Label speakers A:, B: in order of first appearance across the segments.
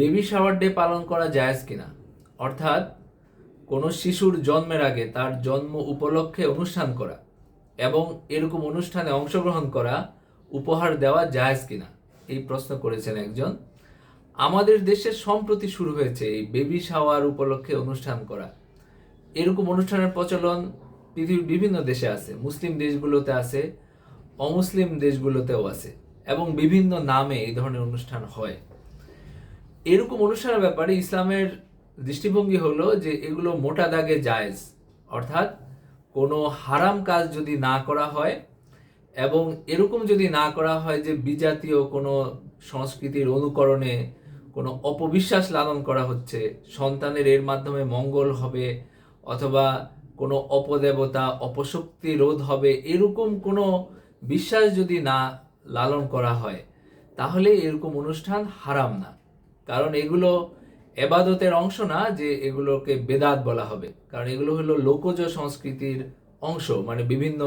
A: Baby shower day পালন করা জায়েজ কিনা, অর্থাৎ কোনো শিশুর জন্মের আগে তার জন্ম উপলক্ষে অনুষ্ঠান করা এবং এরকম অনুষ্ঠানে অংশগ্রহণ করা, উপহার দেওয়া জায়েজ কিনা, এই প্রশ্ন করেছেন একজন। আমাদের দেশে সম্প্রতি শুরু হয়েছে এই বেবি শাওয়ার উপলক্ষে অনুষ্ঠান করা। এরকম অনুষ্ঠানের প্রচলন পৃথিবীর বিভিন্ন দেশে আছে, মুসলিম দেশগুলোতে আছে, অমুসলিম দেশগুলোতেও আছে, এবং বিভিন্ন নামে এই ধরনের অনুষ্ঠান হয়। এরকম অনুষ্ঠানের ব্যাপারে ইসলামের দৃষ্টিভঙ্গি হলো যে এগুলো মোটা দাগে জায়েজ, অর্থাৎ কোনো হারাম কাজ যদি না করা হয় এবং এরকম যদি না করা হয় যে বিজাতীয় কোনো সংস্কৃতির অনুকরণে কোনো অপবিশ্বাস লালন করা হচ্ছে, সন্তানের এর মাধ্যমে মঙ্গল হবে অথবা কোনো অপদেবতা অপশক্তি রোধ হবে, এরকম কোনো বিশ্বাস যদি না লালন করা হয় তাহলে এরকম অনুষ্ঠান হারাম না। কারণ এগুলো এবাদতের অংশ না যে এগুলোকে বেদাত বলা হবে, কারণ এগুলো হলো লোকজ সংস্কৃতির অংশ, মানে বিভিন্ন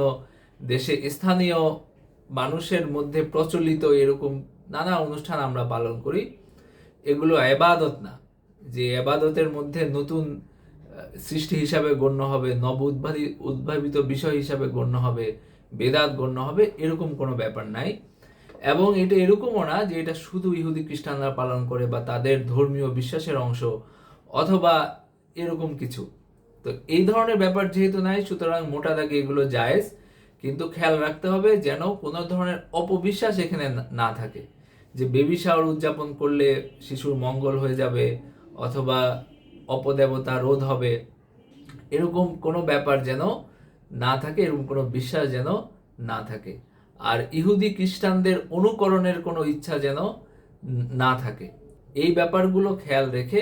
A: দেশে স্থানীয় মানুষের মধ্যে প্রচলিত এরকম নানা অনুষ্ঠান আমরা পালন করি। এগুলো এবাদত না যে এবাদতের মধ্যে নতুন সৃষ্টি হিসাবে গণ্য হবে, নব উদ্ভাবিত বিষয় হিসাবে গণ্য হবে, বেদাত গণ্য হবে, এরকম কোনো ব্যাপার নাই। এবং এটা এরকমও না যে এটা শুধু ইহুদি খ্রিস্টানরা পালন করে বা তাদের ধর্মীয় বিশ্বাসের অংশ অথবা এরকম কিছু। তো এই ধরনের ব্যাপার যেহেতু নাই, সুতরাং মোটা দাগে এগুলো জায়েজ, কিন্তু খেয়াল রাখতে হবে যেন কোনো ধরনের অপবিশ্বাস এখানে না থাকে, যে বেবি শাওয়ার উদযাপন করলে শিশুর মঙ্গল হয়ে যাবে অথবা অপদেবতা রোধ হবে, এরকম কোনো ব্যাপার যেন না থাকে, এরকম কোনো বিশ্বাস যেন না থাকে। আর ইহুদি খ্রিস্টানদের অনুকরণের কোনো ইচ্ছা যেন না থাকে। এই ব্যাপারগুলো খেয়াল রেখে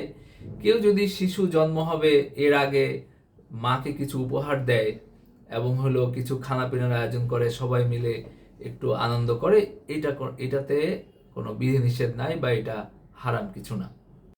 A: কেউ যদি শিশু জন্ম হবে এর আগে মাকে কিছু উপহার দেয় এবং হলো কিছু খানাপিনার আয়োজন করে, সবাই মিলে একটু আনন্দ করে, এটাতে কোনো বিধিনিষেধ নাই বা এটা হারাম কিছু না।